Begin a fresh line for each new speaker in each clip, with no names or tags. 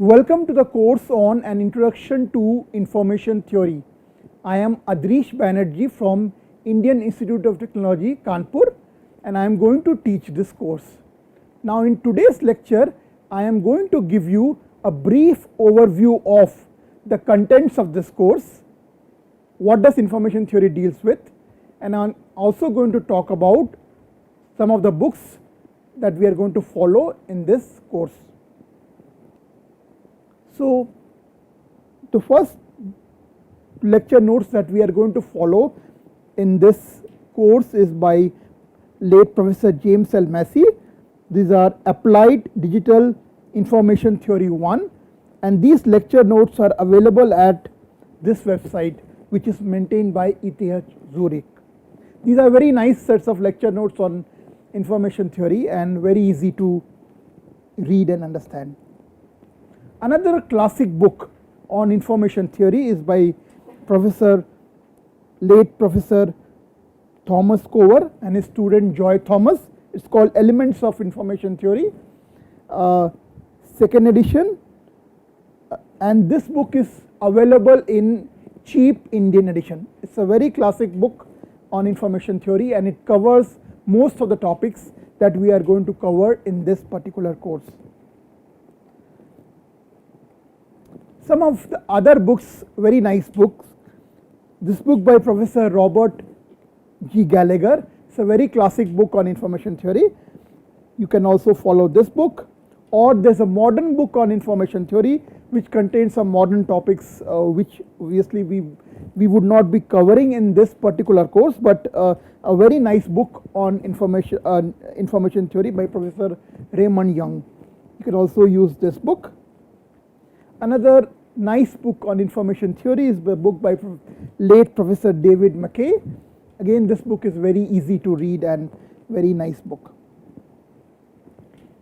Welcome to the course on an introduction to information theory. I am Adrish Banerjee from Indian Institute of Technology, Kanpur, and I am going to teach this course. Now in today's lecture, I am going to give you a brief overview of the contents of this course, what does information theory deals with, and I am also going to talk about some of the books that we are going to follow in this course. So, the first lecture notes that we are going to follow in this course is by late Professor James L. Massey. These are Applied Digital Information Theory 1, and these lecture notes are available at this website, which is maintained by ETH Zurich. These are very nice sets of lecture notes on information theory and very easy to read and understand. Another classic book on information theory is by late Professor Thomas Cover and his student Joy Thomas. It's called Elements of Information Theory, second edition, and this book is available in cheap Indian edition. It's a very classic book on information theory, and it covers most of the topics that we are going to cover in this particular course. Some of the other books, very nice books. This book by Professor Robert G. Gallagher, it's a very classic book on information theory. You can also follow this book, or there's a modern book on information theory which contains some modern topics which obviously we would not be covering in this particular course, but a very nice book on information theory by Professor Raymond Young. You can also use this book. Another nice book on information theory is the book by late Professor David McKay. Again, this book is very easy to read and very nice book.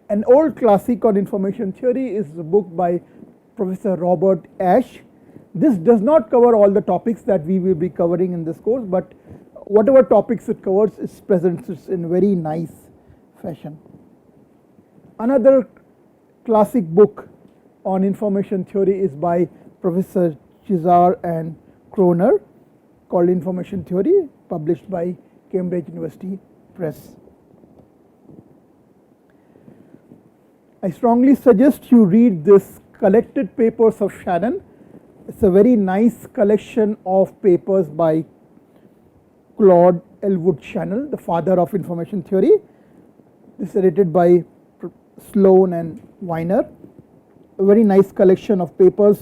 An old classic on information theory is the book by Professor Robert Ashe. This does not cover all the topics that we will be covering in this course, but whatever topics it covers is presented in very nice fashion. Another classic book on information theory is by Professor Chizar and Kroner, called Information Theory, published by Cambridge University Press. I strongly suggest you read this Collected Papers of Shannon. It's a very nice collection of papers by Claude Elwood Shannon, the father of information theory. This is edited by Sloan and Weiner. A very nice collection of papers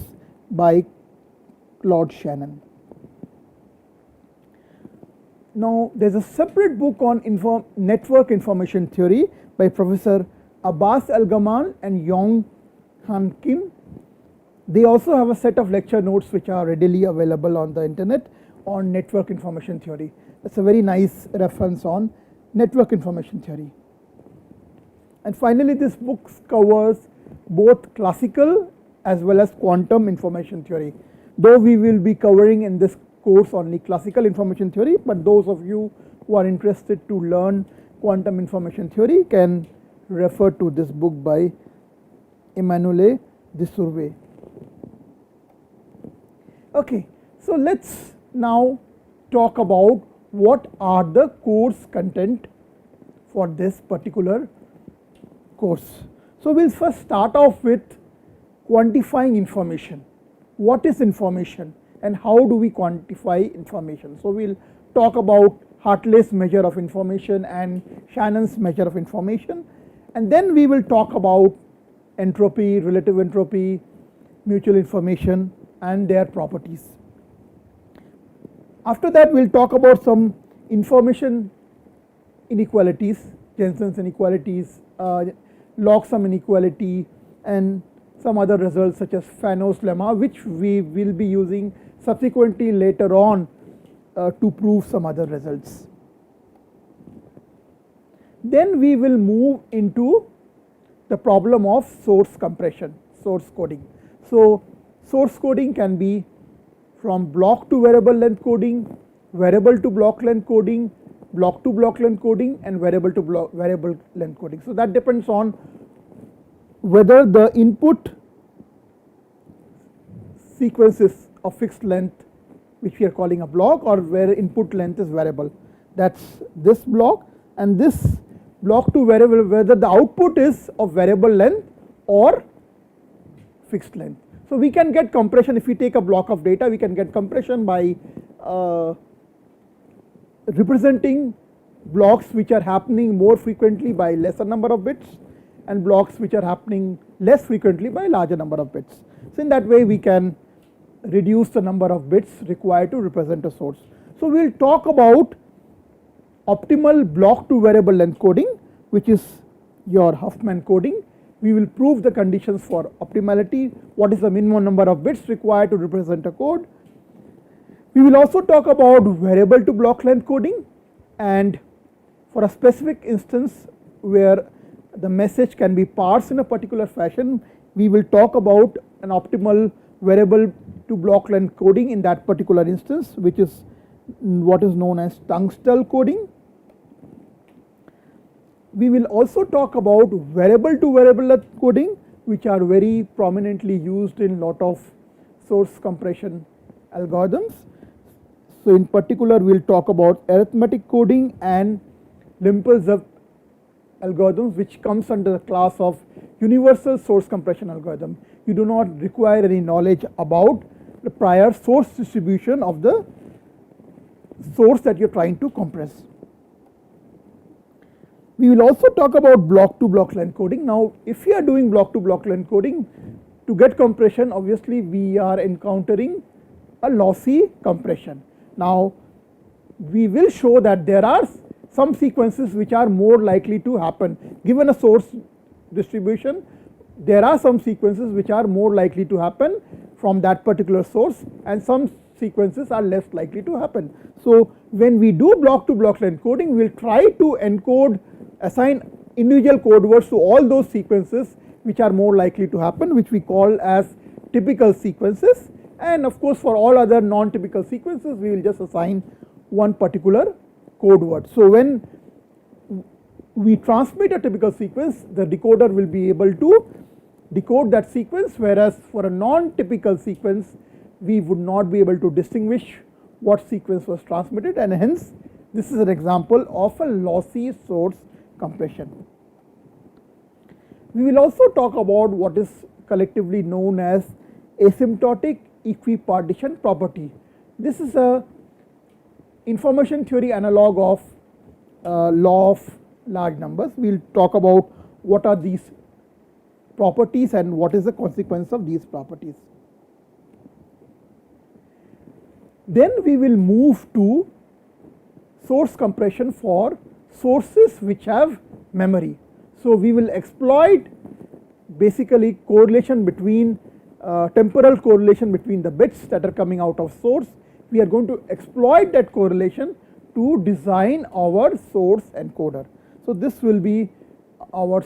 by Claude Shannon. Now there is a separate book on network information theory by Professor Abbas Al-Gamal and Yong Han Kim. They also have a set of lecture notes which are readily available on the internet on network information theory. That's a very nice reference on network information theory. And finally, this book covers both classical as well as quantum information theory, though we will be covering in this course only classical information theory, but those of you who are interested to learn quantum information theory can refer to this book by Emmanuel Desourve. Okay, so let's now talk about what are the course content for this particular course. So we'll first start off with quantifying information. What is information and how do we quantify information? So we'll talk about Hartley's measure of information and Shannon's measure of information, and then we will talk about entropy, relative entropy, mutual information and their properties. After that, we'll talk about some information inequalities, Jensen's inequalities, log sum inequality, and some other results such as Fano's lemma, which we will be using subsequently later on to prove some other results. Then we will move into the problem of source compression, source coding. So source coding can be from block to variable length coding, variable to block length coding, block to block length coding, and variable to block variable length coding. So that depends on whether the input sequence is of fixed length, which we are calling a block, or where input length is variable. That's this block, and this block to variable, whether the output is of variable length or fixed length. So we can get compression. If we take a block of data, we can get compression by representing blocks which are happening more frequently by lesser number of bits, and blocks which are happening less frequently by larger number of bits. So in that way we can reduce the number of bits required to represent a source. So we will talk about optimal block to variable length coding, which is your Huffman coding. We will prove the conditions for optimality, what is the minimum number of bits required to represent a code. We will also talk about variable to block length coding, and for a specific instance where the message can be parsed in a particular fashion, we will talk about an optimal variable to block length coding in that particular instance, which is what is known as tungsten coding. We will also talk about variable to variable length coding, which are very prominently used in lot of source compression algorithms. So in particular we will talk about arithmetic coding and Limpel-Zerf algorithms, which comes under the class of universal source compression algorithm. You do not require any knowledge about the prior source distribution of the source that you are trying to compress. We will also talk about block to block length coding. Now if we are doing block to block length coding, to get compression, obviously we are encountering a lossy compression. Now we will show that there are some sequences which are more likely to happen. Given a source distribution, there are some sequences which are more likely to happen from that particular source, and some sequences are less likely to happen. So when we do block to block length coding, we will try to assign individual code words to all those sequences which are more likely to happen, which we call as typical sequences. And of course for all other non-typical sequences we will just assign one particular code word. So when we transmit a typical sequence, the decoder will be able to decode that sequence, whereas for a non-typical sequence we would not be able to distinguish what sequence was transmitted, and hence this is an example of a lossy source compression. We will also talk about what is collectively known as asymptotic equipartition property. This is a information theory analog of law of large numbers. We will talk about what are these properties and what is the consequence of these properties. Then we will move to source compression for sources which have memory. So we will exploit basically correlation between temporal correlation between the bits that are coming out of source. We are going to exploit that correlation to design our source encoder. So this will be our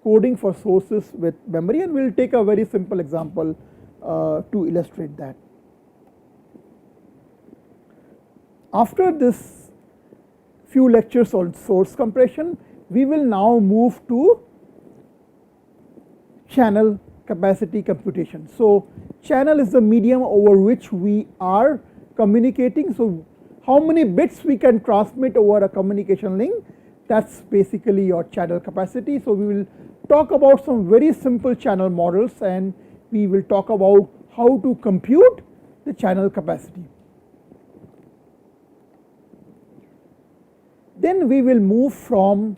coding for sources with memory, and we will take a very simple example to illustrate that. After this few lectures on source compression, we will now move to channel capacity computation. So channel is the medium over which we are communicating. So how many bits we can transmit over a communication link, that's basically your channel capacity. So we will talk about some very simple channel models, and we will talk about how to compute the channel capacity. Then we will move from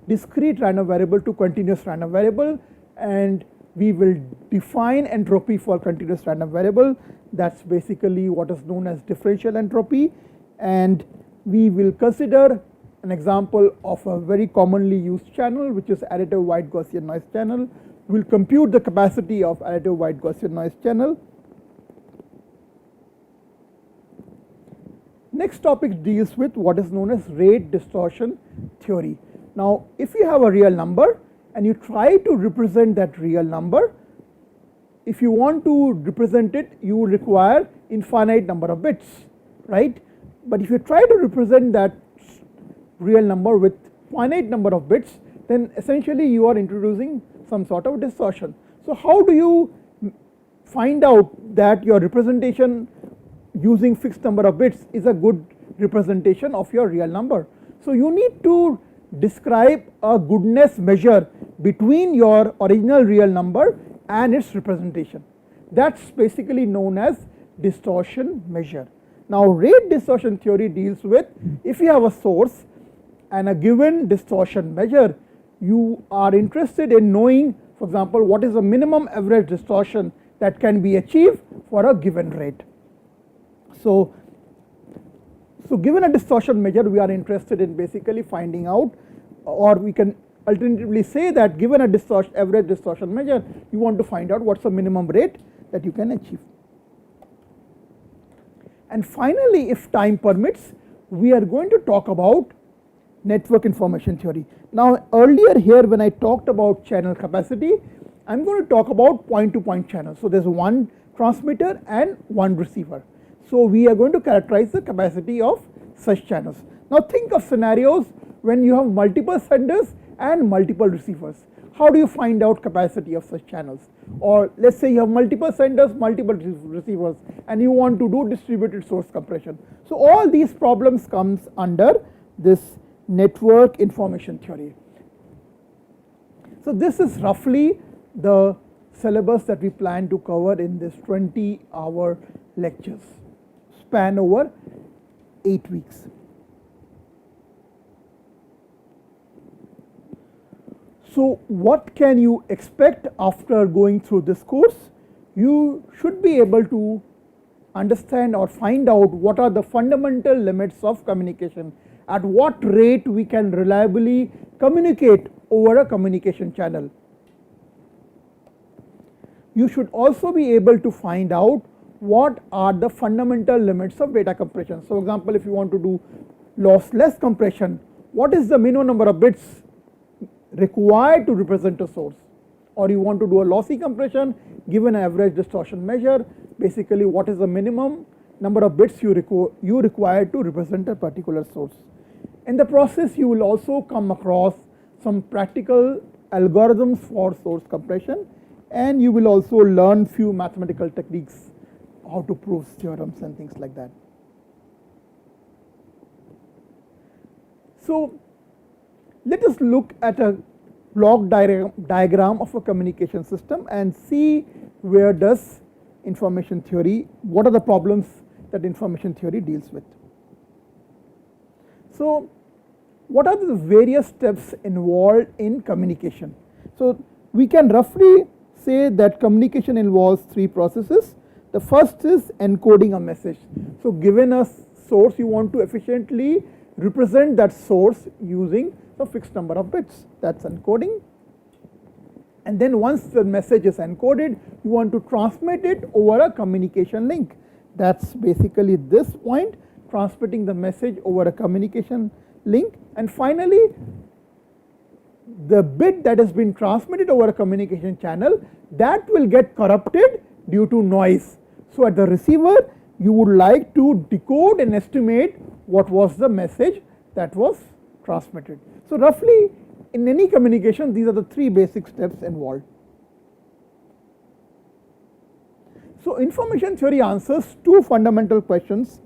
discrete random variable to continuous random variable, and we will define entropy for continuous random variable. That's basically what is known as differential entropy, and we will consider an example of a very commonly used channel, which is additive white Gaussian noise channel. We will compute the capacity of additive white Gaussian noise channel. Next topic deals with what is known as rate distortion theory. Now if you have a real number and you try to represent that real number, if you want to represent it, you will require infinite number of bits, right? But if you try to represent that real number with finite number of bits, then essentially you are introducing some sort of distortion. So how do you find out that your representation using fixed number of bits is a good representation of your real number. So you need to describe a goodness measure between your original real number and its representation. That's basically known as distortion measure. Now rate distortion theory deals with, if you have a source and a given distortion measure, you are interested in knowing, for example, what is the minimum average distortion that can be achieved for a given rate. So given a distortion measure, we are interested in basically finding out, or we can alternatively say that given a average distortion measure, you want to find out what's the minimum rate that you can achieve. And finally, if time permits, we are going to talk about network information theory. Now earlier here when I talked about channel capacity, I am going to talk about point-to-point channels. So there is one transmitter and one receiver. So we are going to characterize the capacity of such channels. Now think of scenarios when you have multiple senders and multiple receivers. How do you find out capacity of such channels? Or let's say you have multiple senders, multiple receivers, and you want to do distributed source compression. So all these problems comes under this network information theory. So this is roughly the syllabus that we plan to cover in this 20-hour lectures, span over 8 weeks. So what can you expect after going through this course? You should be able to understand or find out what are the fundamental limits of communication, at what rate we can reliably communicate over a communication channel. You should also be able to find out what are the fundamental limits of data compression. So for example, if you want to do lossless compression, what is the minimum number of bits required to represent a source? Or you want to do a lossy compression, given an average distortion measure, basically what is the minimum number of bits you require to represent a particular source. In the process, you will also come across some practical algorithms for source compression, and you will also learn few mathematical techniques, how to prove theorems and things like that. So let us look at a block diagram of a communication system and see where does information theory, what are the problems that information theory deals with. So what are the various steps involved in communication? So we can roughly say that communication involves 3 processes. The first is encoding a message. So given a source, you want to efficiently represent that source using a fixed number of bits. That's encoding. And then once the message is encoded, you want to transmit it over a communication link. That's basically this point, transmitting the message over a communication link. And finally, the bit that has been transmitted over a communication channel, that will get corrupted due to noise. So at the receiver, you would like to decode and estimate what was the message that was transmitted. So roughly in any communication, these are the 3 basic steps involved. So information theory answers 2 fundamental questions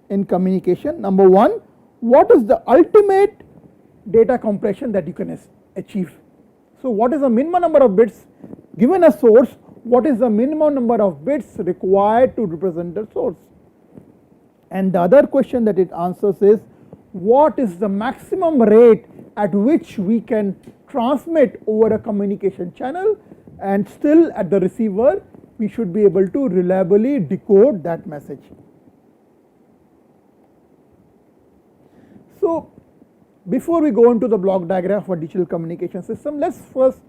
in communication. Number 1, what is the ultimate data compression that you can achieve? So what is the minimum number of bits given a source? What is the minimum number of bits required to represent the source? And the other question that it answers is, what is the maximum rate at which we can transmit over a communication channel, and still at the receiver we should be able to reliably decode that message. So before we go into the block diagram for digital communication system, let's first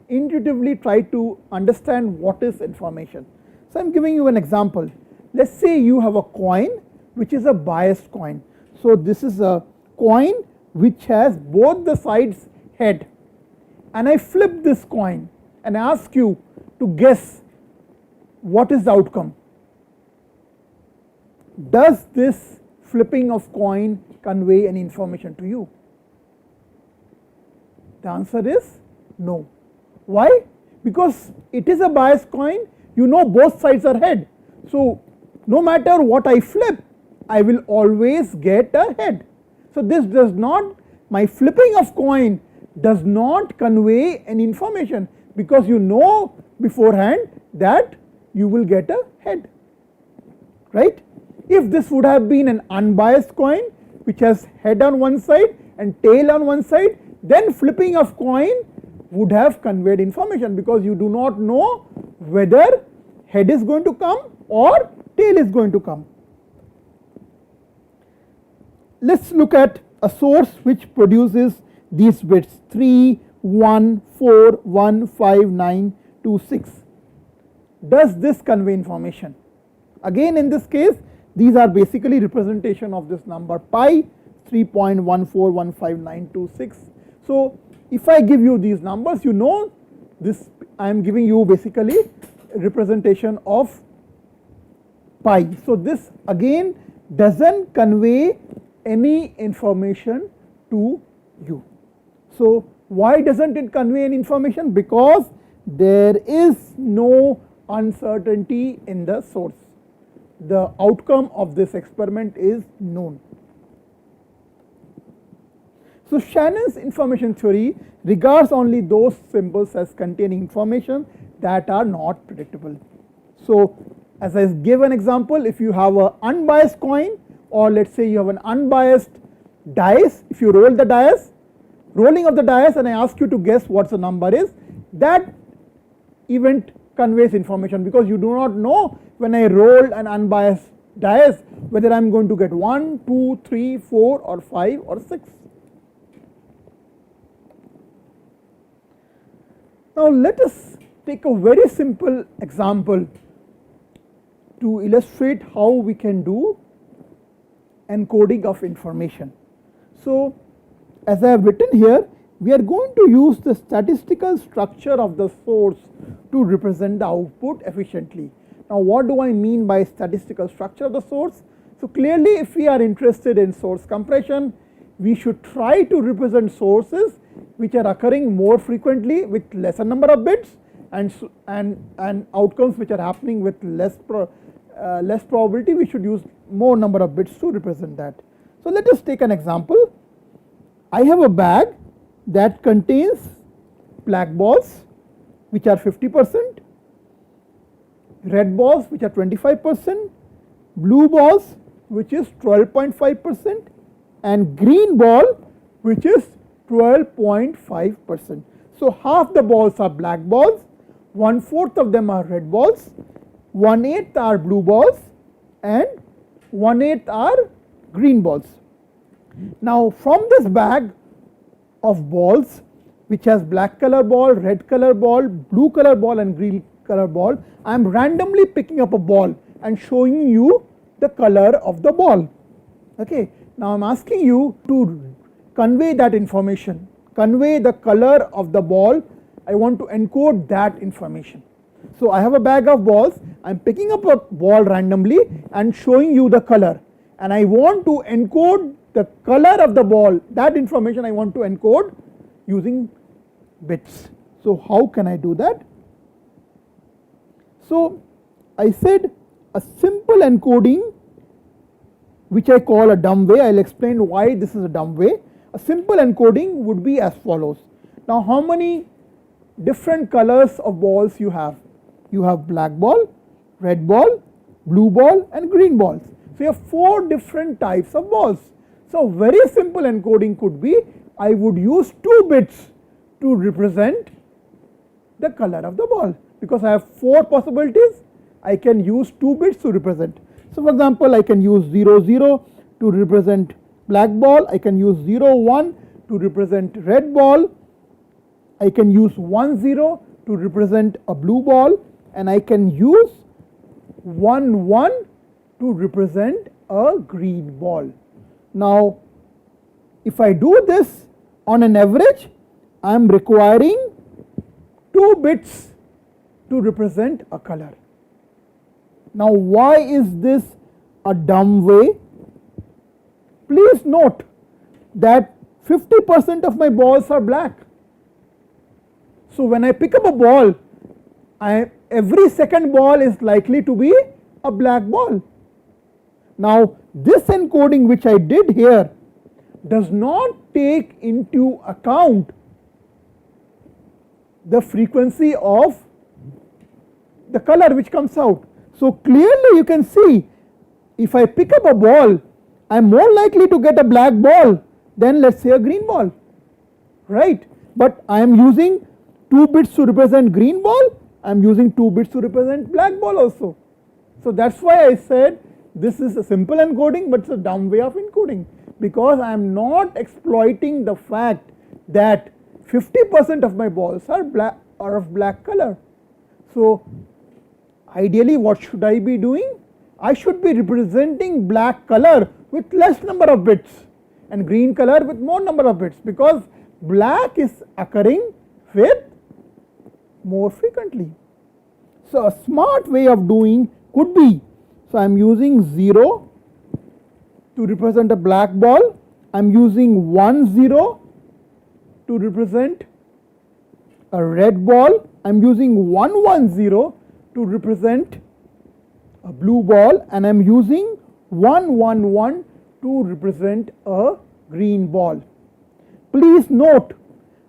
intuitively try to understand what is information. So I'm giving you an example. Let's say you have a coin which is a biased coin. So this is a coin which has both the sides head, and I flip this coin and ask you to guess what is the outcome. Does this flipping of coin convey any information to you? The answer is no. Why? Because it is a biased coin, you know both sides are head. So no matter what I flip, I will always get a head. So this does not, my flipping of coin does not convey any information, because you know beforehand that you will get a head, right. If this would have been an unbiased coin which has head on one side and tail on one side, then flipping of coin would have conveyed information, because you do not know whether head is going to come or tail is going to come. Let us look at a source which produces these bits 3, 1, 4, 1, 5, 9, 2, 6. Does this convey information? Again, in this case, these are basically representation of this number pi 3.1415926. So if I give you these numbers, you know this, I am giving you basically representation of pi. So this again doesn't convey any information to you. So why doesn't it convey any information? Because there is no uncertainty in the source. The outcome of this experiment is known. So Shannon's information theory regards only those symbols as containing information that are not predictable. So as I give an example, if you have an unbiased coin, or let us say you have an unbiased dice, if you roll the dice, rolling of the dice, and I ask you to guess what the number is, that event conveys information, because you do not know when I roll an unbiased dice whether I am going to get 1, 2, 3, 4 or 5 or 6. Now let us take a very simple example to illustrate how we can do encoding of information. So as I have written here, we are going to use the statistical structure of the source to represent the output efficiently. Now what do I mean by statistical structure of the source? So clearly, if we are interested in source compression, we should try to represent sources which are occurring more frequently with lesser number of bits, and outcomes which are happening with less probability, we should use more number of bits to represent that. So let us take an example. I have a bag that contains black balls which are 50%, red balls which are 25%, blue balls which is 12.5%, and green ball which is 12.5%. So half the balls are black balls, 1/4 of them are red balls, 1/8 are blue balls, and 1/8 are green balls. Now from this bag of balls which has black color ball, red color ball, blue color ball and green color ball, I am randomly picking up a ball and showing you the color of the ball. Okay. Now I am asking you to convey that information, convey the color of the ball. I want to encode that information. So I have a bag of balls, I am picking up a ball randomly and showing you the color, and I want to encode the color of the ball. That information I want to encode using bits. So how can I do that? So I said a simple encoding, which I call a dumb way. I will explain why this is a dumb way. A simple encoding would be as follows. Now how many different colors of balls you have? You have black ball, red ball, blue ball and green balls. So you have 4 different types of balls. So very simple encoding could be, I would use 2 bits to represent the color of the ball, because I have 4 possibilities, I can use 2 bits to represent. So for example, I can use 0, 0 to represent black ball, I can use 0, 1 to represent red ball, I can use 1, 0 to represent a blue ball, and I can use 1, 1 to represent a green ball. Now if I do this on an average, I am requiring 2 bits to represent a color. Now why is this a dumb way? Please note that 50% of my balls are black. So when I pick up a ball, I every second ball is likely to be a black ball. Now this encoding which I did here does not take into account the frequency of the color which comes out. So clearly you can see, if I pick up a ball, I am more likely to get a black ball than, let us say, a green ball, right? But I am using 2 bits to represent green ball, I am using 2 bits to represent black ball also. So that is why I said this is a simple encoding, but it is a dumb way of encoding, because I am not exploiting the fact that 50% of my balls are black or of black color. So ideally what should I be doing? I should be representing black color with less number of bits and green color with more number of bits, because black is occurring with more frequently. So a smart way of doing could be, so I am using 0 to represent a black ball, I am using 1 0 to represent a red ball, I am using 1 1 0 to represent a blue ball, and I am using 1 1 1 to represent a green ball. Please note,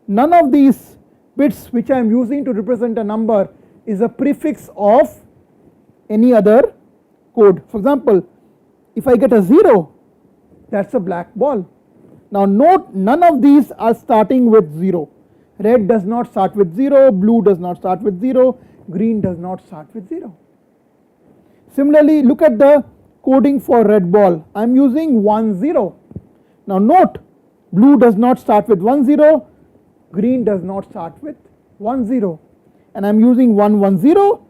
none of these bits which I am using to represent a number is a prefix of any other code. For example, if I get a 0, that is a black ball. Now note, none of these are starting with 0. Red does not start with 0, blue does not start with 0, green does not start with 0. Similarly, look at the coding for red ball. I am using 1 0. Now note, blue does not start with 1 0, green does not start with 1 0, and I am using 1 1 0.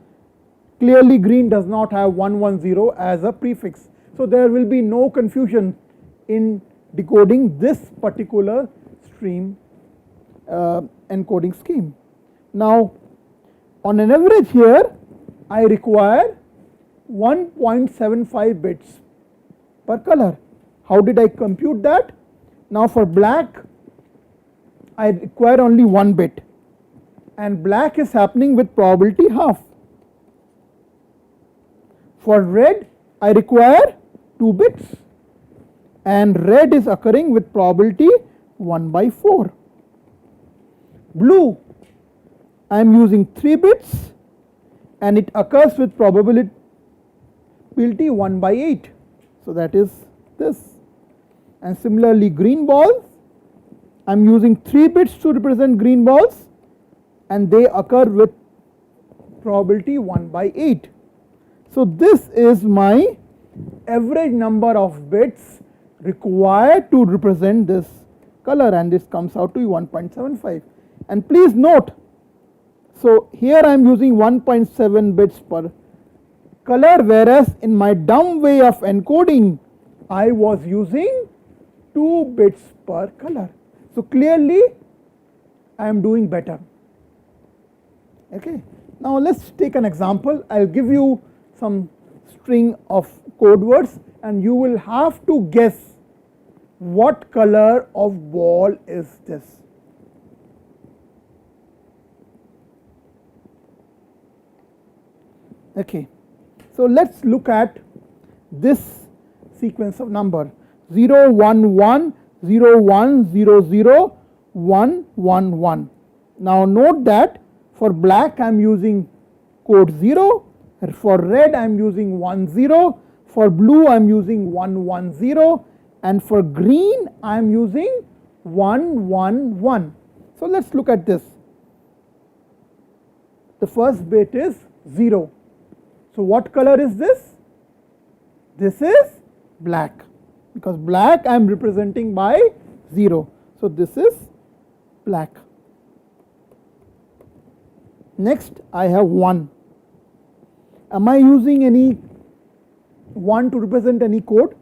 Clearly green does not have 1 1 0 as a prefix. So there will be no confusion in decoding this particular stream encoding scheme. Now on an average here I require 1.75 bits per color. How did I compute that? Now for black I require only 1 bit, and black is happening with probability half. For red I require 2 bits, and red is occurring with probability 1 by 4. Blue I am using 3 bits and it occurs with probability 1 by 8. So that is this. And similarly green balls, I am using 3 bits to represent green balls and they occur with probability 1 by 8. So this is my average number of bits required to represent this color, and this comes out to 1.75. And please note, so here I am using 1.7 bits per color, whereas in my dumb way of encoding I was using 2 bits per color. So clearly I am doing better. Okay. Now let us take an example. I will give you some string of code words and you will have to guess what color of ball is this. Okay. So let us look at this sequence of number 0 1 1 0 1 0 0 1 1 1. Now note that for black I am using code 0, for red I am using 1 0, for blue I am using 1 1 0, and for green I am using 1 1 1. So let us look at this. The first bit is 0. So what color is this? This is black, because black I am representing by 0. So this is black. Next I have 1. Am I using any 1 to represent any code?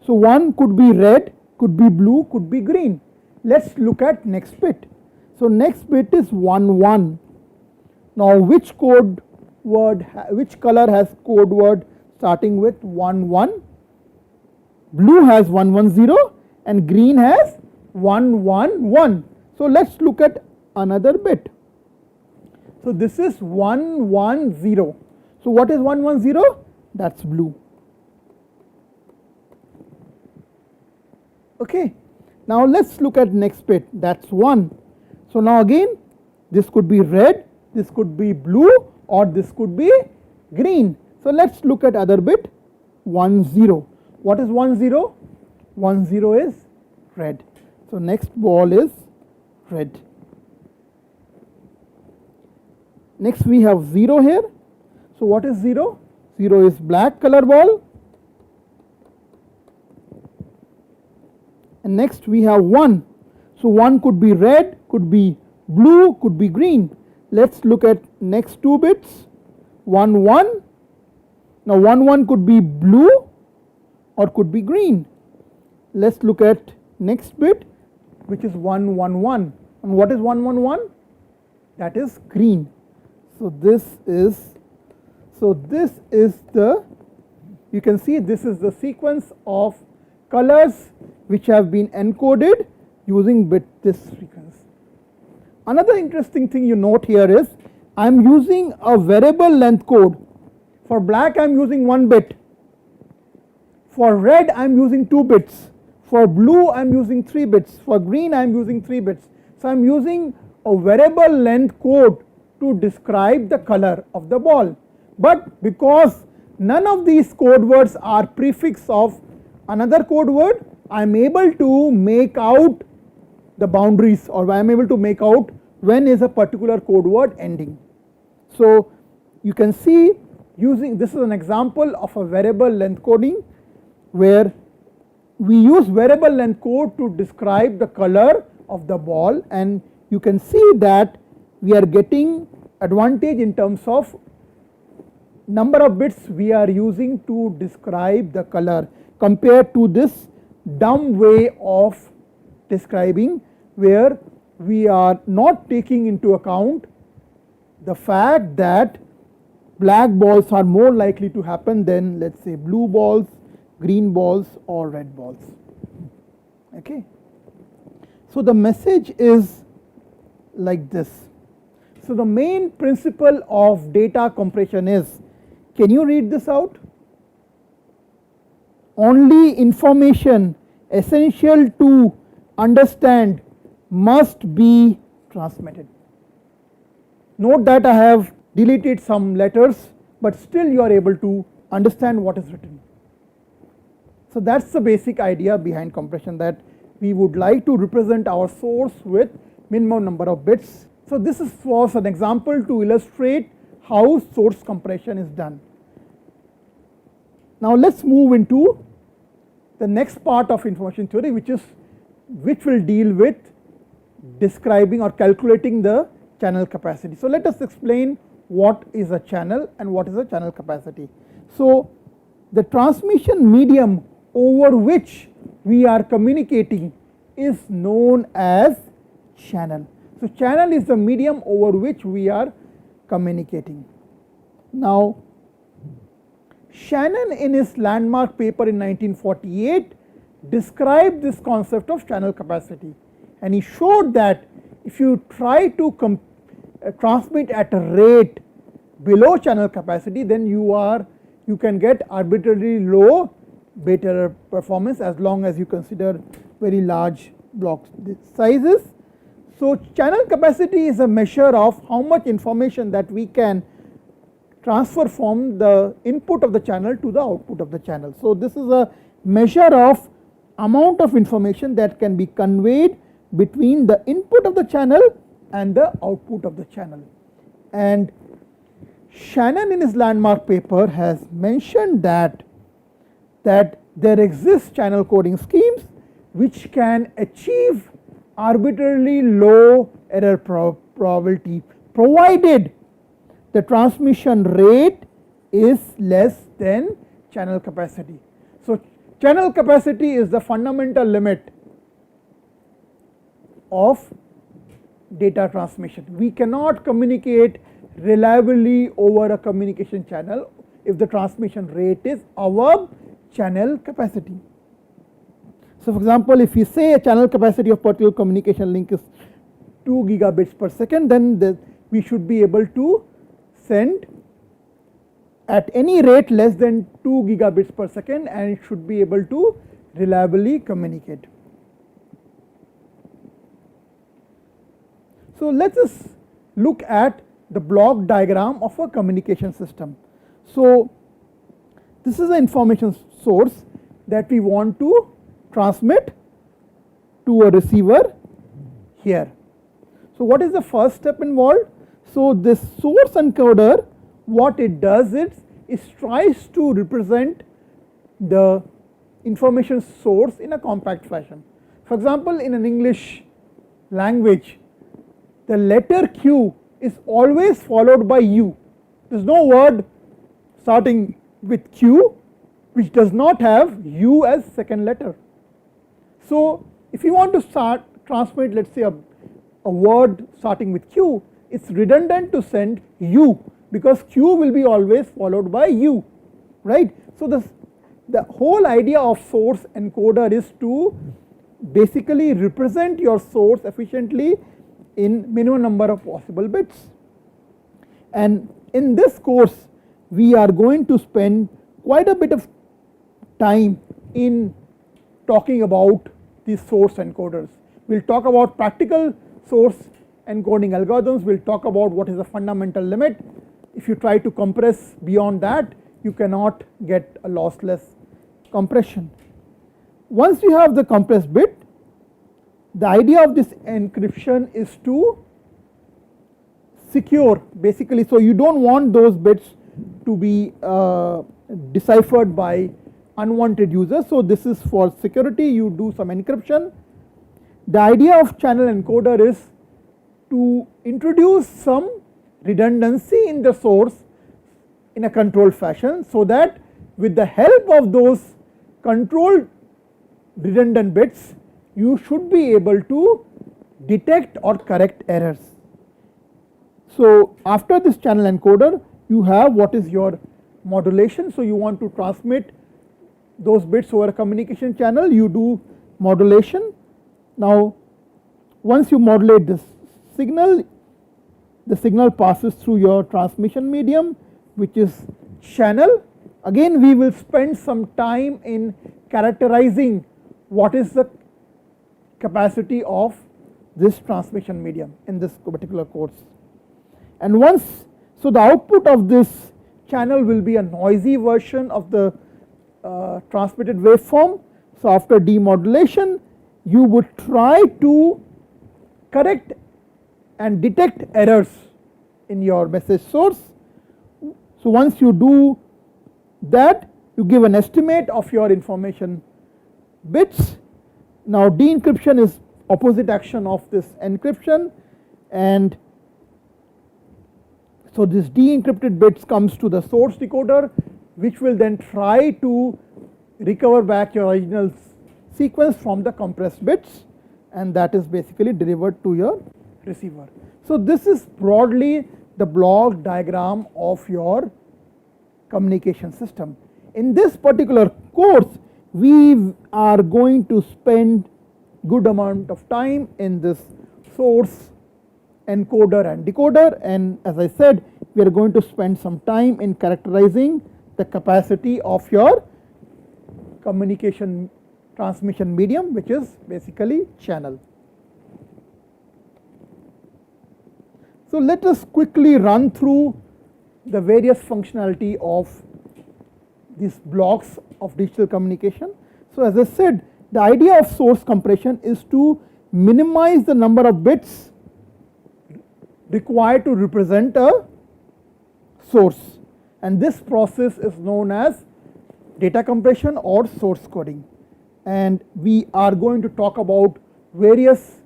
So 1 could be red, could be blue, could be green. Let us look at next bit. So next bit is 1 1. Now which code word, which color has code word starting with 1 1? Blue has 1 1 0 and green has 1 1 1. So let us look at another bit. So this is 110. So what is 110? That's blue. Okay. Now let's look at next bit, that's 1. So now again this could be red, this could be blue, or this could be green. So let's look at other bit, 10. What is 10? 10 is red. So next ball is red. Next we have 0 here. So what is 0? 0 is black color ball. And next we have 1. So 1 could be red, could be blue, could be green. Let's look at next 2 bits. 1 1. Now 1 1 could be blue or could be green. Let's look at next bit, which is 1 1 1. And what is 1 1 1? That is green. So this is the, you can see this is the sequence of colors which have been encoded using this sequence. Another interesting thing you note here is I am using a variable length code. For black I am using 1 bit, for red I am using 2 bits, for blue I am using 3 bits, for green I am using 3 bits. So I am using a variable length code to describe the color of the ball. But because none of these code words are prefix of another code word, I am able to make out the boundaries, or I am able to make out when is a particular code word ending. So you can see using, this is an example of a variable length coding where we use variable length code to describe the color of the ball, and you can see that we are getting advantage in terms of number of bits we are using to describe the color compared to this dumb way of describing where we are not taking into account the fact that black balls are more likely to happen than, let's say, blue balls, green balls or red balls. Okay. So the message is like this. So the main principle of data compression is, can you read this out? Only information essential to understand must be transmitted. Note that I have deleted some letters, but still you are able to understand what is written. So that's the basic idea behind compression, that we would like to represent our source with minimum number of bits. So this was an example to illustrate how source compression is done. Now let's move into the next part of information theory, which will deal with describing or calculating the channel capacity. So let us explain what is a channel and what is a channel capacity. So the transmission medium over which we are communicating is known as channel. So channel is the medium over which we are communicating. Now Shannon in his landmark paper in 1948 described this concept of channel capacity, and he showed that if you try to transmit at a rate below channel capacity, then you can get arbitrarily low bit error performance as long as you consider very large block sizes. So channel capacity is a measure of how much information that we can transfer from the input of the channel to the output of the channel. So this is a measure of amount of information that can be conveyed between the input of the channel and the output of the channel. And Shannon in his landmark paper has mentioned that there exist channel coding schemes which can achieve arbitrarily low error probability provided the transmission rate is less than channel capacity. So channel capacity is the fundamental limit of data transmission. We cannot communicate reliably over a communication channel if the transmission rate is above channel capacity. So for example, if you say a channel capacity of particular communication link is 2 gigabits per second, then the we should be able to send at any rate less than 2 gigabits per second and should be able to reliably communicate. So let us look at the block diagram of a communication system. So this is the information source that we want to transmit to a receiver here. So what is the first step involved? So this source encoder, what it does is it tries to represent the information source in a compact fashion. For example, in an English language, the letter Q is always followed by U. There is no word starting with Q which does not have U as second letter. So if you want to transmit, let us say a word starting with Q, it is redundant to send U because Q will be always followed by U, right. So the whole idea of source encoder is to basically represent your source efficiently in minimum number of possible bits. And in this course we are going to spend quite a bit of time in talking about these source encoders. We will talk about practical source encoding algorithms, we will talk about what is the fundamental limit. If you try to compress beyond that, you cannot get a lossless compression. Once you have the compressed bit, the idea of this encryption is to secure basically, so you do not want those bits to be deciphered by unwanted users. So this is for security, you do some encryption. The idea of channel encoder is to introduce some redundancy in the source in a controlled fashion, so that with the help of those controlled redundant bits you should be able to detect or correct errors. So after this channel encoder you have what is your modulation. So you want to transmit those bits over a communication channel, you do modulation. Now once you modulate this signal, the signal passes through your transmission medium which is channel. Again we will spend some time in characterizing what is the capacity of this transmission medium in this particular course. And once, so the output of this channel will be a noisy version of the transmitted waveform. So after demodulation you would try to correct and detect errors in your message source. So once you do that, you give an estimate of your information bits. Now de-encryption is opposite action of this encryption, and so this de-encrypted bits comes to the source decoder which will then try to recover back your original sequence from the compressed bits, and that is basically delivered to your receiver. So this is broadly the block diagram of your communication system. In this particular course we are going to spend good amount of time in this source encoder and decoder, and as I said we are going to spend some time in characterizing the capacity of your communication transmission medium which is basically channel. So let us quickly run through the various functionality of these blocks of digital communication. So as I said, the idea of source compression is to minimize the number of bits required to represent a source, and this process is known as data compression or source coding. And we are going to talk about various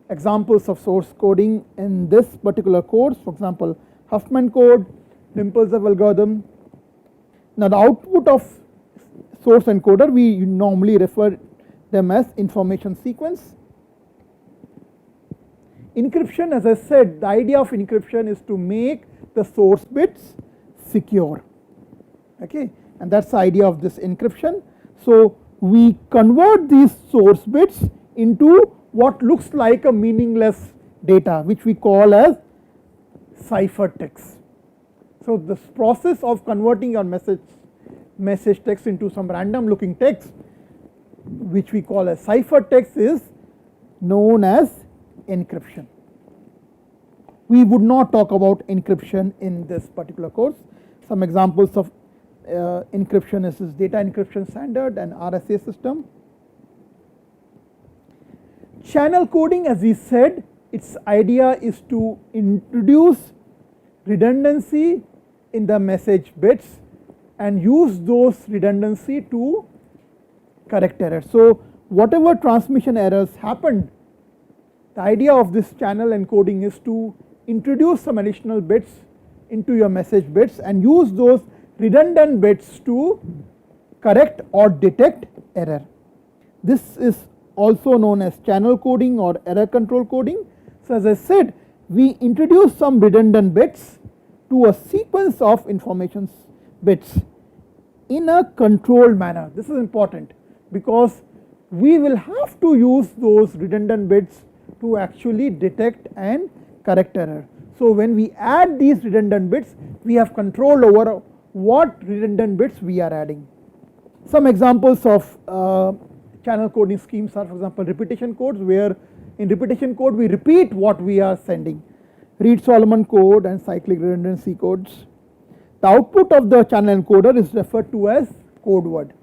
examples of source coding in this particular course, for example Huffman code, impulsive algorithm. Now the output of source encoder we normally refer them as information sequence. Encryption, as I said, the idea of encryption is to make the source bits secure, okay, and that is the idea of this encryption. So we convert these source bits into what looks like a meaningless data which we call as ciphertext. So this process of converting your message text into some random looking text, which we call as ciphertext, is known as encryption. We would not talk about encryption in this particular course. Some examples of encryption is this data encryption standard and RSA system. Channel coding, as we said, its idea is to introduce redundancy in the message bits and use those redundancy to correct errors. So whatever transmission errors happened, the idea of this channel encoding is to introduce some additional bits into your message bits and use those redundant bits to correct or detect error. This is also known as channel coding or error control coding. So as I said, we introduce some redundant bits to a sequence of information bits in a controlled manner. This is important because we will have to use those redundant bits to actually detect and correct error. So when we add these redundant bits, we have control over what redundant bits we are adding. Some examples of channel coding schemes are, for example, repetition codes, where in repetition code we repeat what we are sending. Reed-Solomon code and cyclic redundancy codes. The output of the channel encoder is referred to as code word.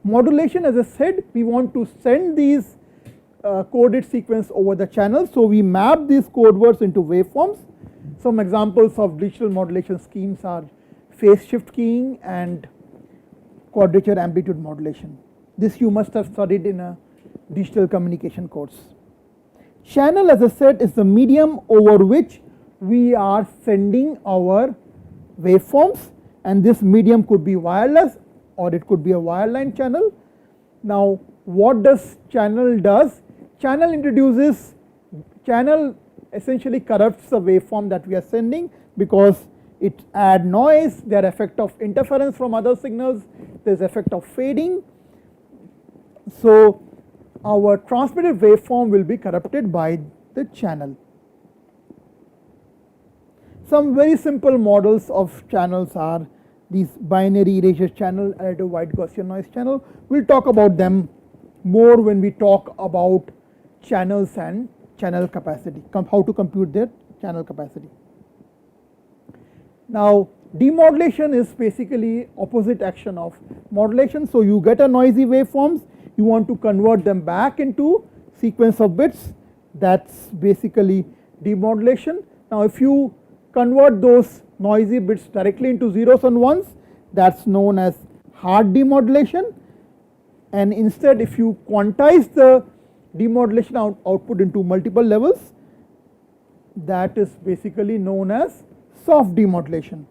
Modulation, as I said, we want to send these coded sequence over the channel, so we map these code words into waveforms. Some examples of digital modulation schemes are phase shift keying and quadrature amplitude modulation. This you must have studied in a digital communication course. Channel, as I said, is the medium over which we are sending our waveforms, and this medium could be wireless or it could be a wireline channel. Now what does channel does? Channel essentially corrupts the waveform that we are sending because it adds noise, there are effect of interference from other signals, there is effect of fading. So our transmitted waveform will be corrupted by the channel. Some very simple models of channels are these binary erasure channel, additive white Gaussian noise channel. We will talk about them more when we talk about channels and channel capacity, how to compute their channel capacity. Now demodulation is basically opposite action of modulation. So you get a noisy waveforms, you want to convert them back into sequence of bits, that's basically demodulation. Now if you convert those noisy bits directly into zeros and ones, that's known as hard demodulation. And instead, if you quantize the demodulation output into multiple levels, that is basically known as soft demodulation.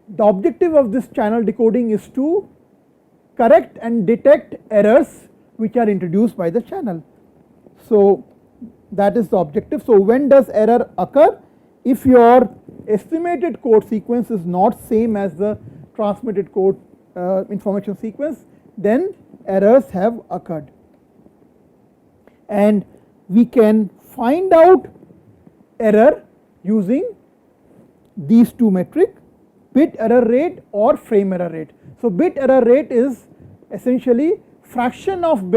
The objective of this channel decoding is to correct and detect errors which are introduced by the channel. So that is the objective. So when does error occur? If your estimated code sequence is not same as the transmitted code information sequence, then errors have occurred. And we can find out error using these two metrics, bit error rate or frame error rate. So bit error rate is essentially fraction of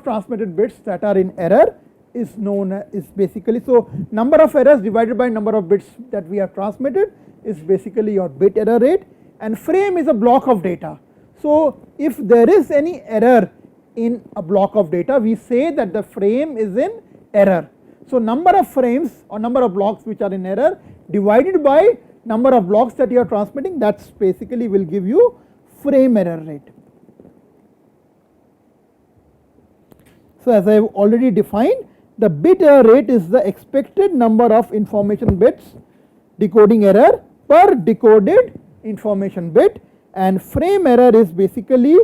transmitted bits that are in error is known as basically, so number of errors divided by number of bits that we have transmitted is basically your bit error rate, and frame is a block of data. So if there is any error in a block of data, we say that the frame is in error. So number of frames or number of blocks which are in error divided by number of blocks that you are transmitting, that's basically will give you frame error rate. So as I have already defined, the bit error rate is the expected number of information bits decoding error per decoded information bit, and frame error is basically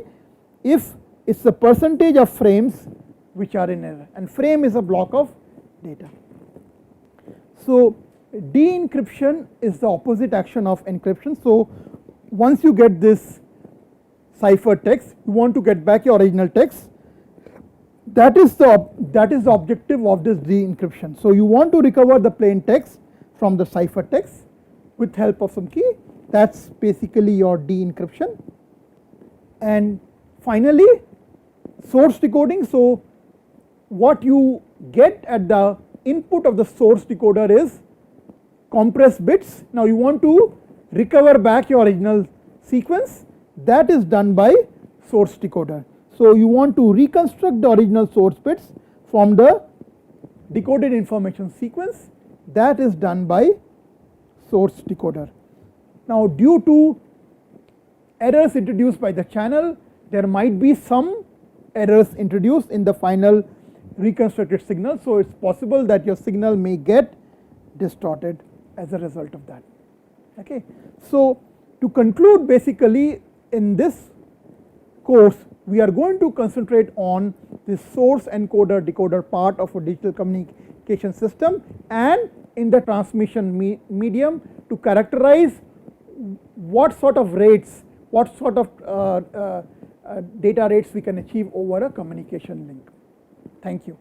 if it's the percentage of frames which are in error, and frame is a block of data. So de-encryption is the opposite action of encryption. So once you get this cipher text, you want to get back your original text, That is the objective of this de-encryption. So you want to recover the plain text from the ciphertext with help of some key. That's basically your de-encryption. And finally, source decoding. So what you get at the input of the source decoder is compressed bits. Now you want to recover back your original sequence. That is done by source decoder. So you want to reconstruct the original source bits from the decoded information sequence. That is done by source decoder. Now due to errors introduced by the channel, there might be some errors introduced in the final reconstructed signal. So it's possible that your signal may get distorted as a result of that. Okay. So to conclude, basically in this course we are going to concentrate on the source encoder decoder part of a digital communication system and in the transmission medium to characterize what sort of rates, what sort of data rates we can achieve over a communication link. Thank you.